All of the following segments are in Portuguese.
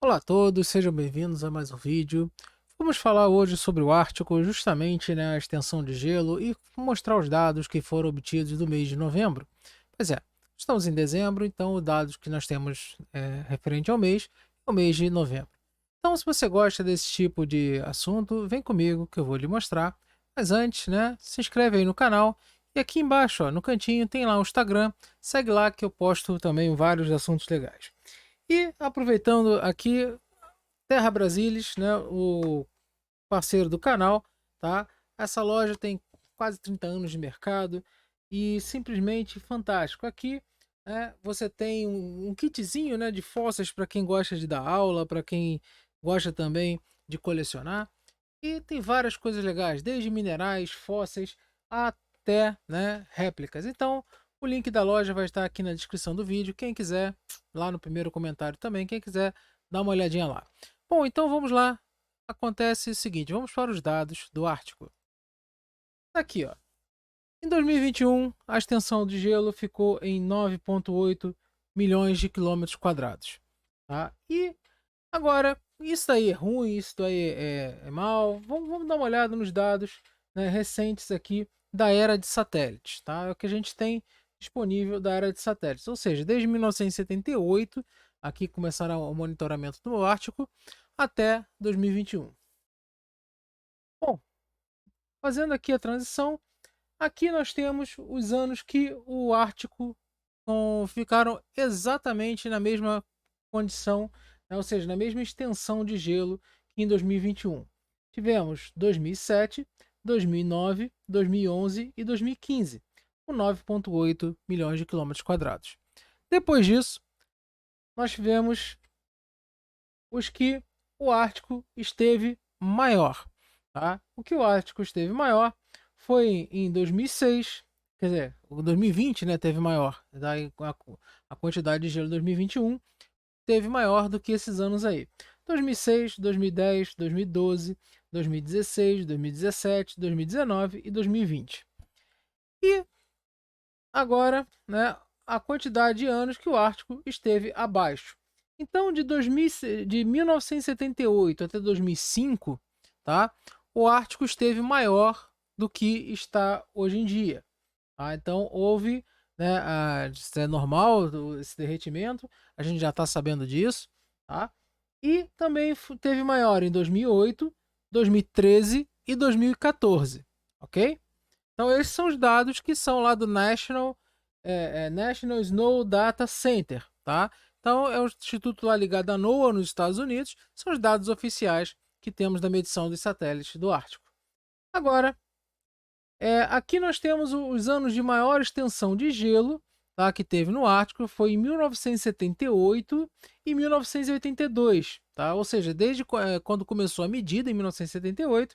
Olá a todos, sejam bem-vindos a mais um vídeo. Vamos falar hoje sobre o Ártico, justamente, né, a extensão de gelo e mostrar os dados que foram obtidos do mês de novembro. Pois é, estamos em dezembro, então os dados que nós temos referente ao mês é o mês de novembro. Então, se você gosta desse tipo de assunto, vem comigo que eu vou lhe mostrar. Mas antes, né, se inscreve aí no canal e aqui embaixo, ó, no cantinho, tem lá o Instagram. Segue lá que eu posto também vários assuntos legais. E aproveitando aqui, Terra Brasilis, né, o parceiro do canal, tá? Essa loja tem quase 30 anos de mercado e simplesmente fantástico. Aqui, você tem um kitzinho, né, de fósseis para quem gosta de dar aula, para quem gosta também de colecionar. E tem várias coisas legais, desde minerais, fósseis, até, né, réplicas. Então, o link da loja vai estar aqui na descrição do vídeo. Quem quiser, lá no primeiro comentário também, quem quiser, dá uma olhadinha lá. Bom, então vamos lá. Acontece o seguinte, vamos para os dados do Ártico. Tá aqui, ó. Em 2021, a extensão de gelo ficou em 9,8 milhões de quilômetros quadrados. Tá? E agora, isso aí é ruim, isso aí é mal. Vamos dar uma olhada nos dados, né, recentes aqui da era de satélites. Tá? É o que a gente tem disponível da era de satélites. Ou seja, desde 1978, aqui começaram o monitoramento do Ártico, até 2021. Bom, fazendo aqui a transição, aqui nós temos os anos que o Ártico ficaram exatamente na mesma condição, né, ou seja, na mesma extensão de gelo que em 2021. Tivemos 2007, 2009, 2011 e 2015, com 9,8 milhões de quilômetros quadrados. Depois disso, nós tivemos os que o Ártico esteve maior. Tá? O que o Ártico esteve maior foi em 2006, quer dizer, o 2020, né, teve maior. Daí a quantidade de gelo em 2021 teve maior do que esses anos aí. 2006, 2010, 2012, 2016, 2017, 2019 e 2020. E agora, né, a quantidade de anos que o Ártico esteve abaixo. Então, de 1978 até 2005, tá, o Ártico esteve maior do que está hoje em dia. Tá? Então, houve, né, isso é normal, esse derretimento, a gente já está sabendo disso. Tá? E também teve maior em 2008, 2013 e 2014. Ok? Então, esses são os dados que são lá do National Snow Data Center, tá? Então, é o instituto lá ligado à NOAA nos Estados Unidos, são os dados oficiais que temos da medição dos satélites do Ártico. Agora, aqui nós temos os anos de maior extensão de gelo, tá, que teve no Ártico, foi em 1978 e 1982, tá? Ou seja, desde quando começou a medida, em 1978,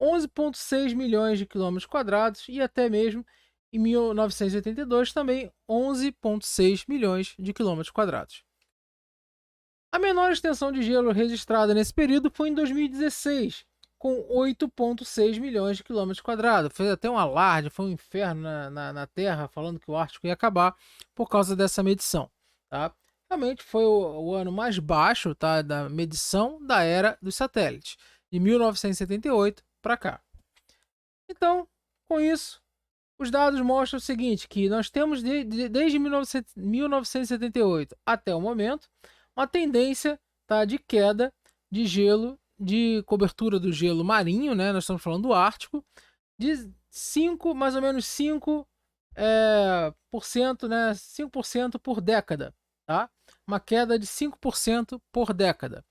11,6 milhões de quilômetros quadrados e até mesmo em 1982 também 11,6 milhões de quilômetros quadrados. A menor extensão de gelo registrada nesse período foi em 2016, com 8,6 milhões de quilômetros quadrados. Fez até um alarde, foi um inferno na Terra, falando que o Ártico ia acabar por causa dessa medição. Tá? Realmente foi o ano mais baixo, tá, da medição da era dos satélites, de 1978 para cá. Então, com isso, os dados mostram o seguinte, que nós temos desde 1978 até o momento uma tendência, tá, de queda de gelo, de cobertura do gelo marinho, né? Nós estamos falando do Ártico, de 5, mais ou menos 5%, por cento, né? 5% por década, tá? Uma queda de 5% por década.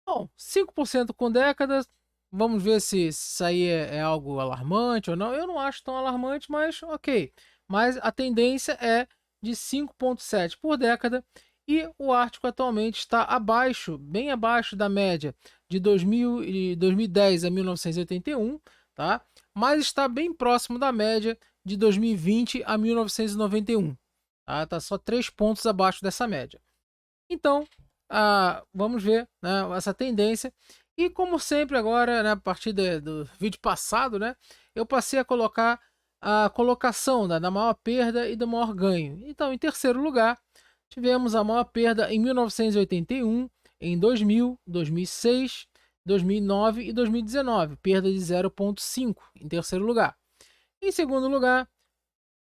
Bom, 5% com décadas, vamos ver se isso aí é algo alarmante ou não. Eu não acho tão alarmante, mas ok. Mas a tendência é de 5,7 por década e o Ártico atualmente está abaixo, bem abaixo da média de 2010 a 1981, tá? Mas está bem próximo da média de 2020 a 1991. Tá? Tá só 3 pontos abaixo dessa média. Então, vamos ver, né, essa tendência. E como sempre agora, né, a partir do vídeo passado, né, eu passei a colocar a colocação da maior perda e do maior ganho. Então, em terceiro lugar, tivemos a maior perda em 1981, em 2000, 2006, 2009 e 2019, perda de 0,5 em terceiro lugar. Em segundo lugar,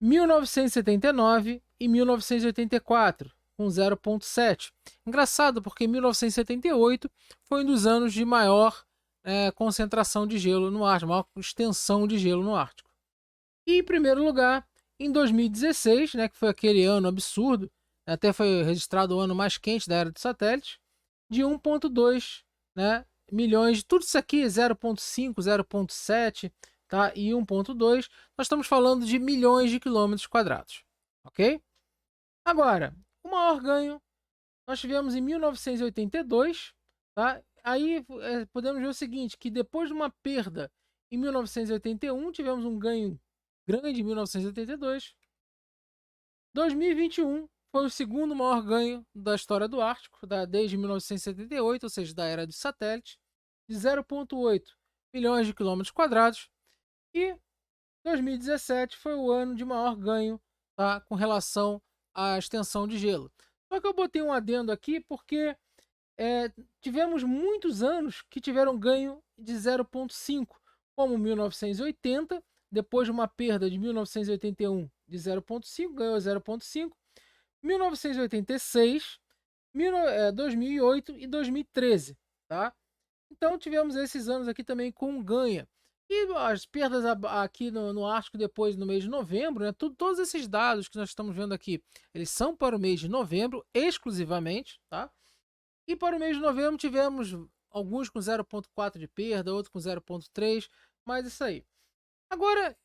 1979 e 1984, com 0,7. Engraçado, porque 1978 foi um dos anos de maior concentração de gelo no Ártico, maior extensão de gelo no Ártico. E em primeiro lugar, em 2016, né, que foi aquele ano absurdo, até foi registrado o ano mais quente da era dos satélites, de 1,2, né, milhões, tudo isso aqui 0,5, 0,7, tá, e 1,2, nós estamos falando de milhões de quilômetros quadrados, ok? Agora, o maior ganho nós tivemos em 1982, tá? Aí podemos ver o seguinte, que depois de uma perda em 1981, tivemos um ganho grande em 1982. 2021 foi o segundo maior ganho da história do Ártico, desde 1978, ou seja, da era dos satélites, de 0,8 milhões de quilômetros quadrados. E 2017 foi o ano de maior ganho, tá, com relação à extensão de gelo. Só que eu botei um adendo aqui porque tivemos muitos anos que tiveram ganho de 0,5, como 1980, depois de uma perda de 1981 de 0,5, ganhou 0,5, 1986, 2008 e 2013, tá? Então tivemos esses anos aqui também com ganha. E as perdas aqui no Ártico depois no mês de novembro, né? Todos esses dados que nós estamos vendo aqui, eles são para o mês de novembro exclusivamente, tá? E para o mês de novembro tivemos alguns com 0,4 de perda, outros com 0,3, mas isso aí. Agora,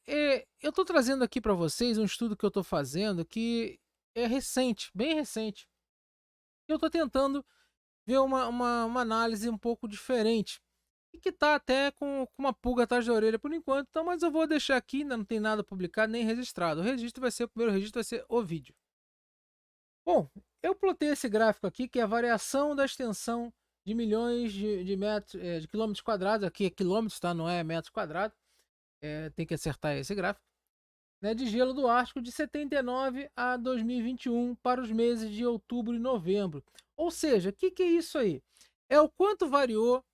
eu estou trazendo aqui para vocês um estudo que eu estou fazendo que é recente, bem recente. Eu estou tentando ver uma análise um pouco diferente e que está até com uma pulga atrás da orelha por enquanto, então, mas eu vou deixar aqui, ainda não tem nada publicado nem registrado. O primeiro registro vai ser o vídeo. Bom, eu plotei esse gráfico aqui, que é a variação da extensão de milhões de metros, de quilômetros quadrados. Aqui é quilômetros, tá? Não é metros quadrados. Tem que acertar esse gráfico. Né, de gelo do Ártico de 79 a 2021 para os meses de outubro e novembro. Ou seja, o que é isso aí? É o quanto variou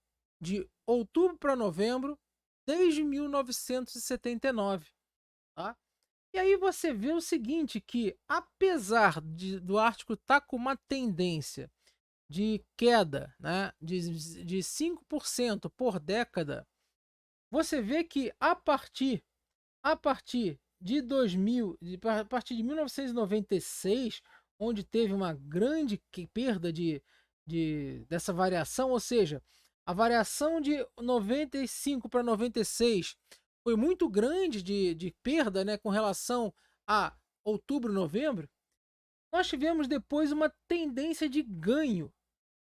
de outubro para novembro desde 1979. Tá? E aí você vê o seguinte, que apesar do Ártico estar com uma tendência de queda, né, de 5% por década, você vê que a partir de 2000, a partir de 1996, onde teve uma grande perda dessa variação, ou seja, a variação de 95 para 96 foi muito grande de perda, né, com relação a outubro, novembro. Nós tivemos depois uma tendência de ganho.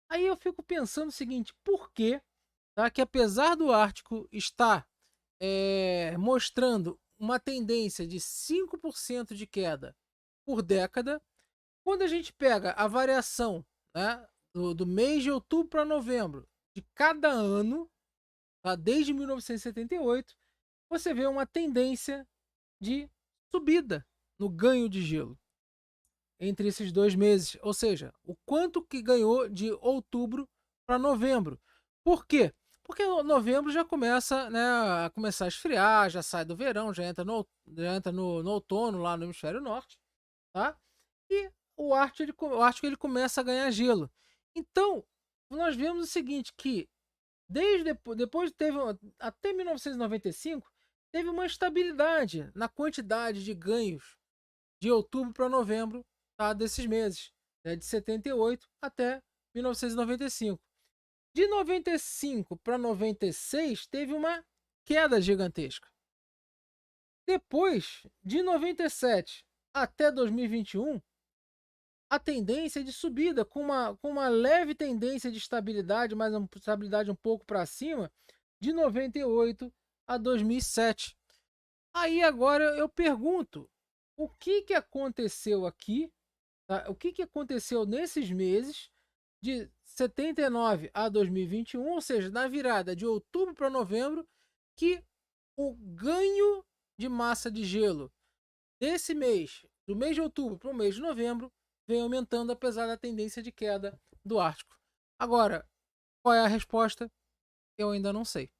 Aí eu fico pensando o seguinte, por que, tá, que apesar do Ártico estar mostrando uma tendência de 5% de queda por década, quando a gente pega a variação, né, do mês de outubro para novembro de cada ano, tá, desde 1978, você vê uma tendência de subida no ganho de gelo entre esses 2 meses, ou seja, o quanto que ganhou de outubro para novembro. Por quê? Porque novembro já começa, né, a esfriar, já sai do verão, já entra no outono lá no hemisfério norte, tá? E o Ártico ele começa a ganhar gelo. Então, nós vemos o seguinte, que depois teve até 1995 teve uma estabilidade na quantidade de ganhos de outubro para novembro, tá, desses meses, né, de 78 até 1995. De 95 para 96 teve uma queda gigantesca. Depois, de 97 até 2021, a tendência é de subida, com uma leve tendência de estabilidade, mas uma estabilidade um pouco para cima, de 98 a 2007. Aí agora eu pergunto, o que aconteceu aqui, tá? O que aconteceu nesses meses de 79 a 2021, ou seja, na virada de outubro para novembro, que o ganho de massa de gelo desse mês, do mês de outubro para o mês de novembro, vem aumentando apesar da tendência de queda do Ártico. Agora, qual é a resposta? Eu ainda não sei.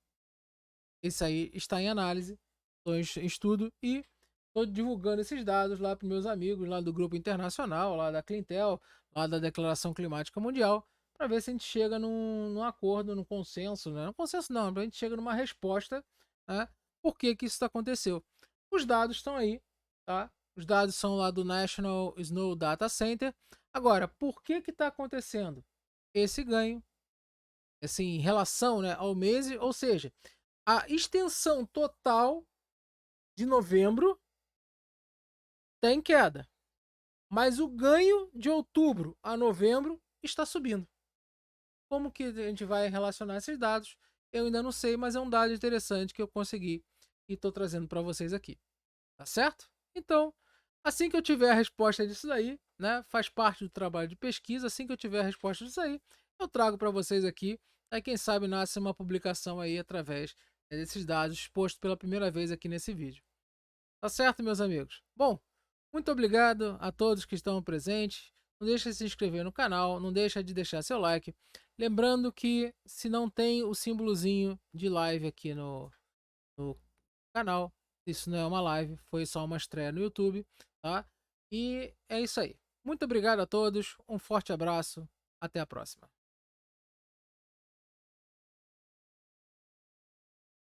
Isso aí está em análise, estou em estudo e estou divulgando esses dados lá para meus amigos lá do grupo internacional, lá da Clintel, lá da Declaração Climática Mundial, para ver se a gente chega num acordo, num consenso, né? Não consenso não, para a gente chega numa resposta, né? Por que isso aconteceu? Os dados estão aí, tá? Os dados são lá do National Snow Data Center. Agora, por que está acontecendo esse ganho, assim, em relação, né, ao mês, ou seja, a extensão total de novembro tem queda, mas o ganho de outubro a novembro está subindo. Como que a gente vai relacionar esses dados? Eu ainda não sei, mas é um dado interessante que eu consegui e estou trazendo para vocês aqui. Tá certo? Então, assim que eu tiver a resposta disso daí, né, faz parte do trabalho de pesquisa, assim que eu tiver a resposta disso aí, eu trago para vocês aqui. Aí quem sabe nasce uma publicação aí através desses dados expostos pela primeira vez aqui nesse vídeo. Tá certo, meus amigos? Bom, muito obrigado a todos que estão presentes. Não deixa de se inscrever no canal, não deixa de deixar seu like. Lembrando que se não tem o símbolozinho de live aqui no canal, isso não é uma live, foi só uma estreia no YouTube, tá? E é isso aí. Muito obrigado a todos, um forte abraço, até a próxima.